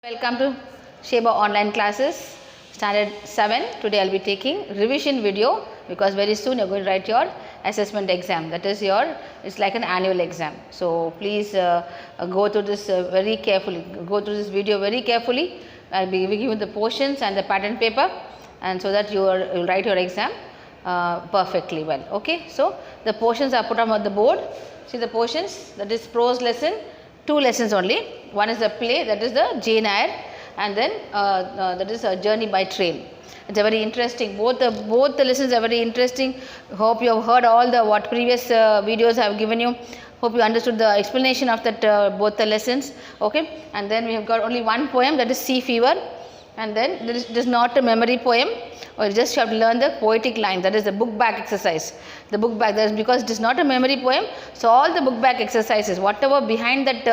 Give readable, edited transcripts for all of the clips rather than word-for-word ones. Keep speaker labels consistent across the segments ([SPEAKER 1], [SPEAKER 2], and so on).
[SPEAKER 1] Welcome to Sheba online classes standard 7. Today I will be taking revision video because very soon you are going to write your assessment exam, that is your, it's like an annual exam. So please go through this very carefully, go through this video very carefully. I will be giving you the portions and the pattern paper, and so that you will write your exam perfectly well. Okay, so the portions are put on the board. See the portions, that is prose lesson. 2 lessons only. One is the play, that is the Jane Eyre, and then that is a journey by train. It's a very interesting. Both the lessons are very interesting. Hope you have heard all the previous videos I have given you. Hope you understood the explanation of that both the lessons. Okay, and then we have got only one poem, that is Sea Fever, and then it is not a memory poem. Or you just have to learn the poetic line, that is the book back exercise. The book back, that is because it is not a memory poem, so all the book back exercises, whatever behind that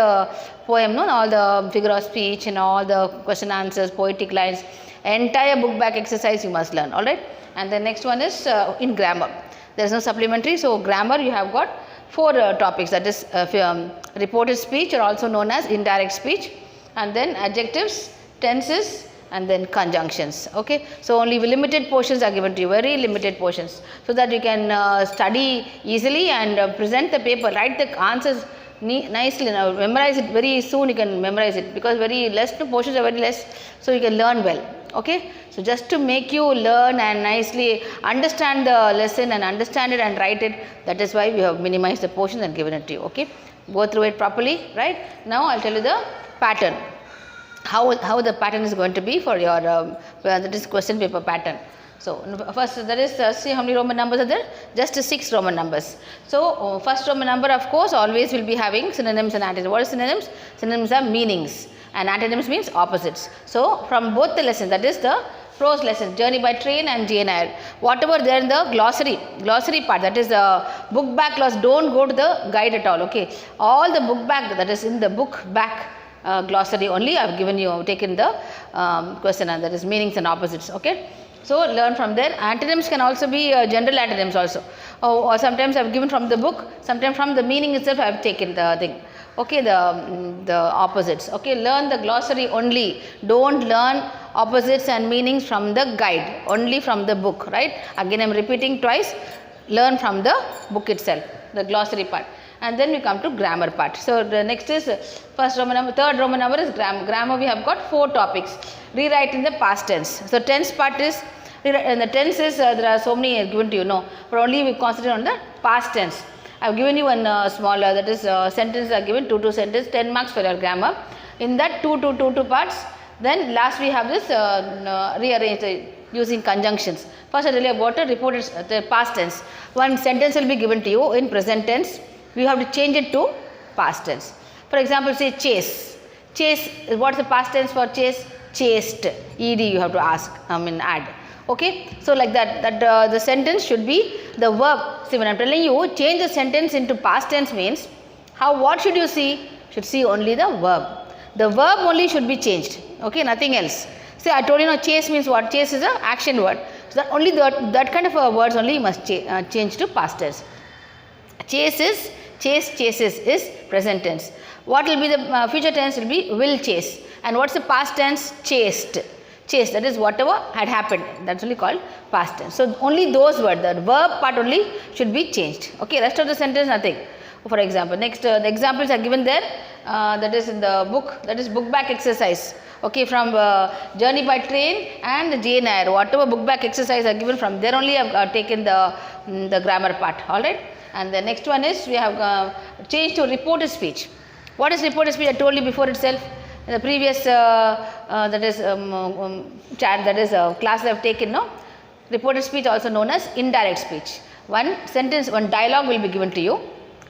[SPEAKER 1] poem, no, all the figure of speech and all the question answers, poetic lines, entire book back exercise you must learn, alright. And the next one is in grammar. There is no supplementary, so grammar you have got 4 topics, that is reported speech, or also known as indirect speech, and then adjectives, tenses, and then conjunctions. Okay, so only limited portions are given to you, very limited portions, so that you can study easily and present the paper, write the answers nicely. Now memorize it very soon, you can memorize it, because very less portions are very less, so you can learn well. Okay, so just to make you learn and nicely understand the lesson and understand it and write it, that is why we have minimized the portions and given it to you. Okay, go through it properly. Right now I'll tell you the pattern. How the pattern is going to be for your that is question paper pattern. So first, that is see how many Roman numbers are there? Just 6 Roman numbers. So first Roman number, of course, always will be having synonyms and antonyms. What is synonyms? Synonyms are meanings, and antonyms means opposites. So from both the lessons, that is the prose lesson, Journey by Train and Jane Eyre, whatever there in the glossary part, that is the book back gloss, don't go to the guide at all. Okay, all the book back, that is in the book back glossary only I have given you, taken the question, and that is meanings and opposites. Okay, so learn from there. Antonyms can also be general antonyms also, or sometimes I have given from the book, sometimes from the meaning itself I have taken the thing. Okay, the opposites. Okay, learn the glossary only, don't learn opposites and meanings from the guide, only from the book. Right, again I am repeating twice, learn from the book itself, the glossary part. And then we come to grammar part. So the next is first Roman number, third Roman number is grammar. Grammar we have got 4 topics. Rewrite in the past tense. So tense part is, and the tense is there are so many given to you, no, but only we concentrate on the past tense. I have given you one small that is sentence are given, 2 sentence, 10 marks for your grammar. In that 2 parts. Then last we have this rearrange using conjunctions. First I tell you about the past tense. One sentence will be given to you in present tense. We have to change it to past tense. For example, say chase. Chase, what is the past tense for chase? Chased. Ed you have to add. Okay, so like that the sentence should be the verb. See, when I am telling you change the sentence into past tense means what should you see? Should see only the verb. The verb only should be changed. Okay, nothing else. See, I told you now chase means what? Chase is an action word. So that only that kind of words only you must change to past tense. Chases is present tense. What will be the future tense? Will be will chase. And what's the past tense? Chased. Chased, that is whatever had happened, that's only called past tense. So only those words, the verb part only should be changed. Okay, rest of the sentence nothing. For example, next the examples are given there, that is in the book, that is book back exercise. Okay, from Journey by Train and Jane Eyre, whatever book back exercise are given, from there only I have taken the grammar part. Alright. And the next one is we have changed to reported speech. What is reported speech? I told you before itself in the previous that is chat, that is class I have taken. No, reported speech also known as indirect speech. One sentence, one dialogue will be given to you.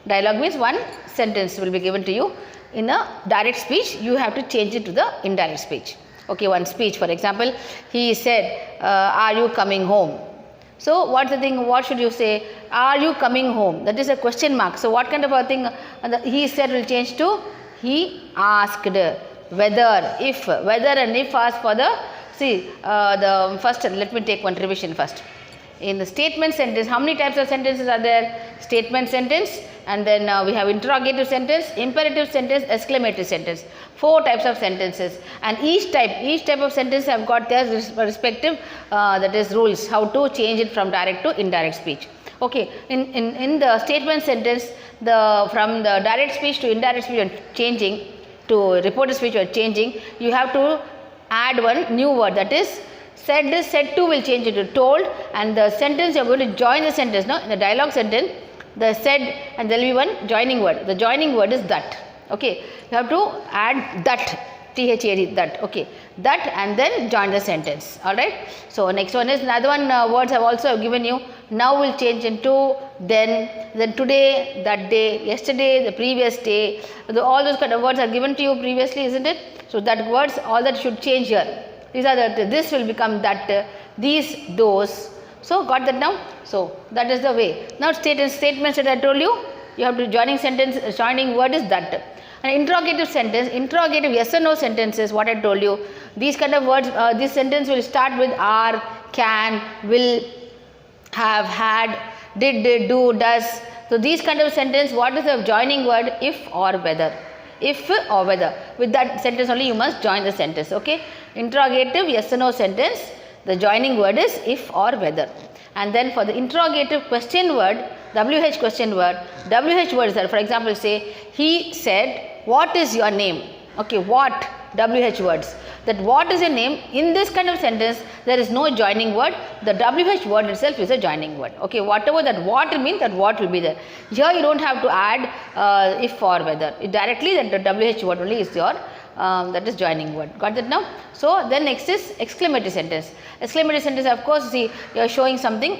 [SPEAKER 1] Dialogue means one sentence will be given to you. In a direct speech, you have to change it to the indirect speech. Okay, one speech, for example, he said, "Are you coming home?" So what's the thing? What should you say? Are you coming home? That is a question mark. So what kind of a thing? He said will change to he asked. Whether, if, whether and if asked for the, see the first, let me take one revision first. In the statement sentence, how many types of sentences are there? Statement sentence, and then we have interrogative sentence, imperative sentence, exclamatory sentence. 4 types of sentences, and each type of sentence have got their respective that is rules how to change it from direct to indirect speech. Okay, in the statement sentence, from the direct speech to indirect speech you are changing, to reported speech you are changing, you have to add one new word, that is said to will change into told, and the sentence you are going to join the sentence. No, in the dialogue sentence, the said and there will be one joining word. The joining word is that. Okay, you have to add that, THAD, that. Okay, that, and then join the sentence. All right. So next one is another one. Words have also given you. Now will change into then today, that day, yesterday, the previous day. All those kind of words are given to you previously, isn't it? So that words, all that should change here. These are this will become that, these, those. So got that now? So that is the way. Now statements that I told you, you have to joining word is that. An interrogative sentence, interrogative yes or no sentences, what I told you. These kind of words, this sentence will start with are, can, will, have, had, did, do, does. So these kind of sentence, what is the joining word? If or whether. If or whether. With that sentence only you must join the sentence. Okay. Interrogative yes or no sentence, the joining word is if or whether. And then for the interrogative question word, WH question word, WH word is that, for example, say he said, what is your name? Okay, what, WH words. That what is your name, in this kind of sentence there is no joining word, the WH word itself is a joining word. Okay, whatever that what means, that what will be there. Here you don't have to add if or whether, directly that the WH word only is your that is joining word. Got that now? So then next is exclamatory sentence. Exclamatory sentence, of course, see you are showing something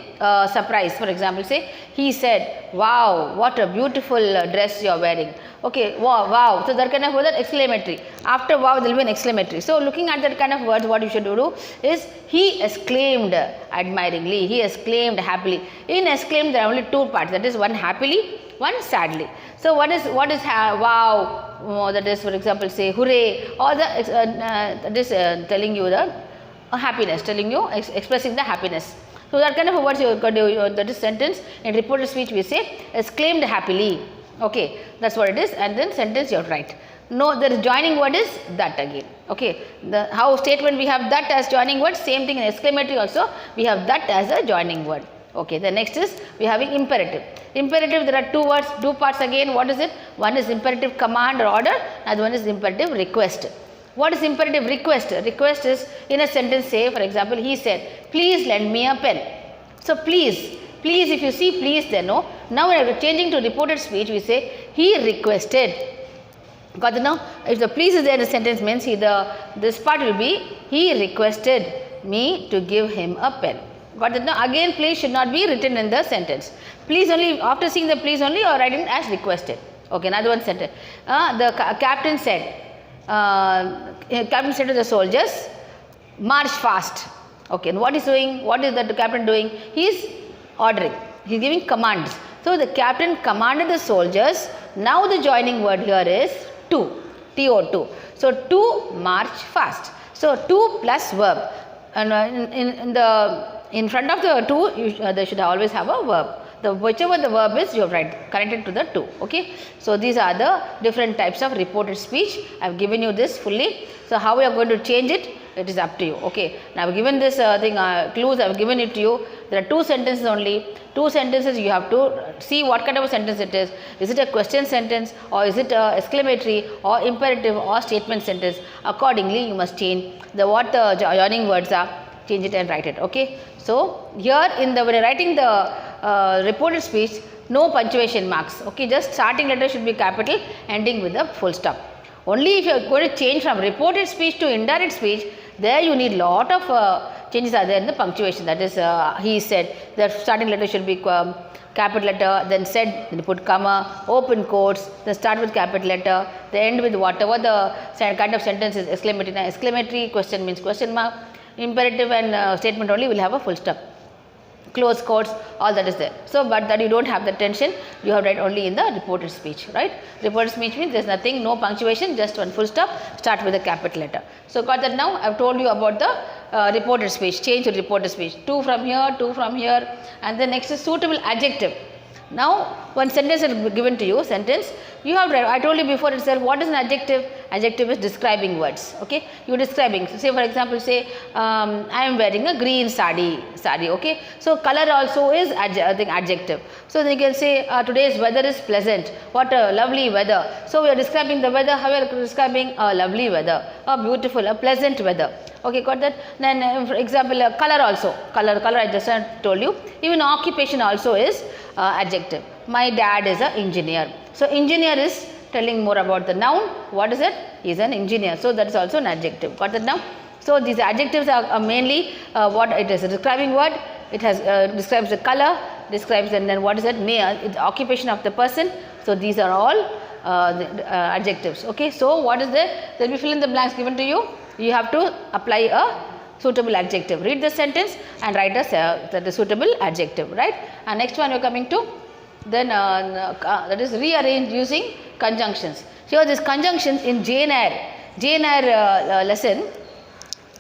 [SPEAKER 1] surprise. For example, say he said, wow, what a beautiful dress you are wearing. Okay, wow, wow. So that kind of word, exclamatory. After wow there will be an exclamatory. So looking at that kind of words, what you should do is he exclaimed admiringly, he exclaimed happily. In exclaimed there are only 2 parts, that is one happily, one sadly. So what is wow, that is, for example, say hooray, or the that is telling you the happiness, telling you expressing the happiness. So that kind of words you got to, that is sentence. In reported speech we say exclaimed happily. Okay, that's what it is, and then sentence you have to write. No, the joining word is that again. Okay, how statement we have that as joining word, same thing in exclamatory also we have that as a joining word. Okay, the next is we having imperative. Imperative, there are 2 words, 2 parts again. What is it? One is imperative command or order, and one is imperative request. What is imperative request? Request is in a sentence, say for example, he said, please lend me a pen. So please, if you see please there, no. Now we are changing to reported speech, we say he requested. Got it now? If the please is there in the sentence means this part will be he requested me to give him a pen. Got it now? Again please should not be written in the sentence. Please only, after seeing the please only you are writing as requested. Okay, another one sentence. The captain said, to the soldiers, march fast. Okay, and what is doing? What is the captain doing? He is ordering. He is giving commands. So the captain commanded the soldiers. Now the joining word here is to, TO2. So to march fast. So to plus verb. And in front of the to, they should always have a verb. Whichever the verb is, you have write connected to the to. Okay. So these are the different types of reported speech. I have given you this fully. So how we are going to change it? It is up to you. Okay. Now I have given this clues. I have given it to you. There are 2 sentences only. 2 sentences you have to see what kind of a sentence it is. Is it a question sentence, or is it a exclamatory or imperative or statement sentence? Accordingly, you must change what the joining words are. Change it and write it. Okay. So here when you are writing the reported speech, no punctuation marks. Okay. Just starting letter should be capital, ending with a full stop. Only if you are going to change from reported speech to indirect speech, there you need lot of changes are there in the punctuation. That is, he said, the starting letter should be capital letter, then said, then put comma, open quotes, then start with capital letter, then end with whatever the kind of sentence is, exclamatory. Now, exclamatory question means question mark, imperative and statement only will have a full stop. Close quotes, all that is there. So, but that you don't have the tension, you have write only in the reported speech, right? Reported speech means there is nothing, no punctuation, just one full stop, start with a capital letter. So, got that now? I have told you about the reported speech, change to reported speech. 2 from here, 2 from here, and the next is suitable adjective. Now, one sentence is given to you, sentence, you have read, I told you before itself, what is an adjective? Adjective is describing words, okay. You are describing, so say for example, say, I am wearing a green sari, okay. So, color also is adjective. So, then you can say, today's weather is pleasant, what a lovely weather. So, we are describing the weather, how we are describing a lovely weather, a beautiful, a pleasant weather. Okay, got that? Then, for example, color also, color I just told you. Even occupation also is adjective. My dad is an engineer. So, engineer is telling more about the noun. What is it? He is an engineer. So, that is also an adjective. Got that now? So, these adjectives are mainly what it is, a describing word. It has describes the color, describes, and then what is it? It's occupation of the person. So, these are all adjectives. Okay. So, what is there? There will be fill in the blanks given to you. You have to apply a suitable adjective. Read the sentence and write the suitable adjective, right? And next one we are coming to, then that is rearrange using conjunctions. Here this conjunctions in JNR lesson,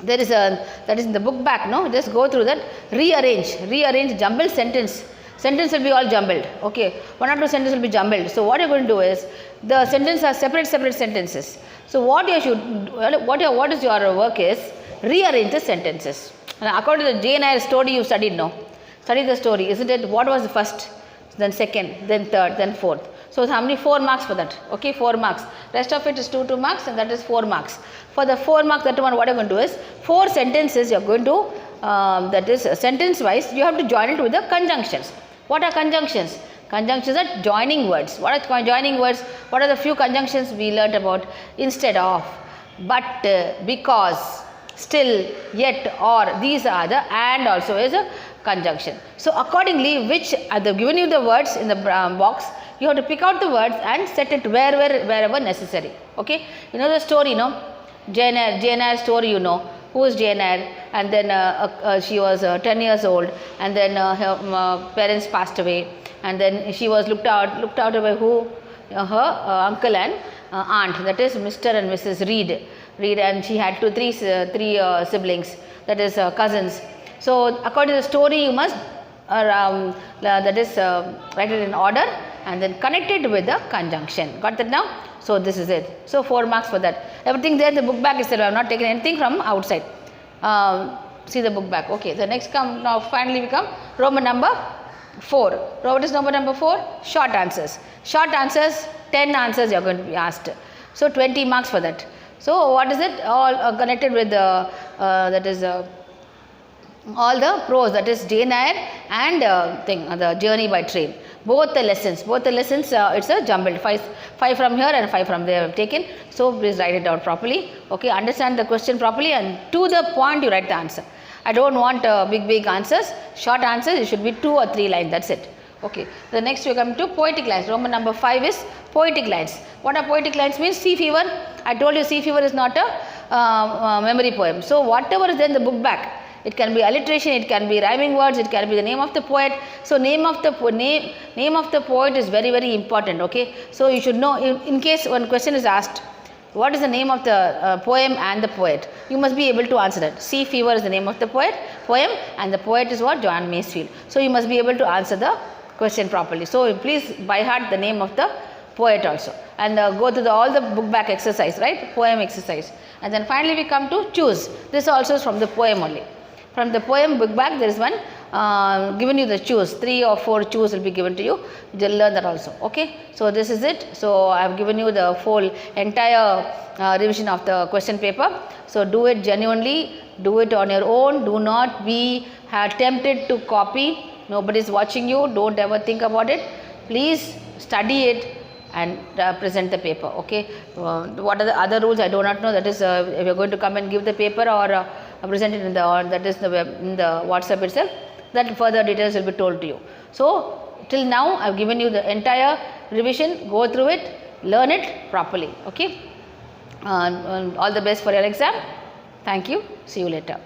[SPEAKER 1] there is that is in the book back, no? Just go through that. Rearrange jumbled sentence. Sentence will be all jumbled, okay. One or two sentences will be jumbled. So, what you are going to do is, the sentences are separate sentences. So, what is your work is, rearrange the sentences. Now, according to the JNR story you studied, no? Study the story, isn't it? What was the first, then second, then third, then fourth. So, how many? 4 marks for that, okay, 4 marks. Rest of it is 2 marks, and that is 4 marks. For the 4 marks, that one what you are going to do is, 4 sentences you are going to, that is sentence wise, you have to join it with the conjunctions. What are conjunctions? Conjunctions are joining words. What are joining words? What are the few conjunctions we learnt about? Instead of, but, because, still, yet, or. These are the and also is a conjunction. So, accordingly, which are given you the words in the box, you have to pick out the words and set it wherever necessary. Okay. You know the story, no? JNR story, you know. Who is JNR? And then she was 10 years old, and then her parents passed away, and then she was looked out by who? Her uncle and aunt, that is Mr. and Mrs. Reed, and she had three siblings, that is cousins. So, according to the story, you must that is write it in order and then connect it with the conjunction. Got that now? So, this is it. So, 4 marks for that. Everything there in the book back itself. I have not taken anything from outside. See the book back. Okay. The next now finally we come Roman number 4. What is number 4? Short answers. Short answers, 10 answers you are going to be asked. So, 20 marks for that. So, what is it? All connected with the that is all the pros, that is JNR and the journey by train. Both the lessons, it's a jumbled 5 from here and 5 from there I have taken. So, please write it down properly. Okay, understand the question properly and to the point you write the answer. I don't want big answers, short answers, it should be 2 or 3 lines, that's it. Okay, the next we come to poetic lines. Roman number 5 is poetic lines. What are poetic lines means? Sea fever. I told you sea fever is not a memory poem. So, whatever is there in the book back, it can be alliteration, it can be rhyming words, it can be the name of the poet. So, name of the poet is very important. Okay. So, you should know in case one question is asked, what is the name of the poem and the poet? You must be able to answer that. Sea fever is the name of the poem, and the poet is what? John Masefield. So, you must be able to answer the question properly. So, please by heart the name of the poet also, and go to all the book back exercise, right? Poem exercise. And then finally we come to choose. This also is from the poem only. From the poem book back there is one given you the choose, 3 or 4 choose will be given to you. You will learn that also. Okay. So, this is it. So, I have given you the full entire revision of the question paper. So, do it genuinely, do it on your own, do not be tempted to copy. Nobody is watching you, don't ever think about it. Please study it and present the paper. Okay. What are the other rules? I do not know. That is if you are going to come and give the paper or present it in the WhatsApp itself, that further details will be told to you. So, till now I have given you the entire revision. Go through it, learn it properly. Okay. All the best for your exam. Thank you. See you later.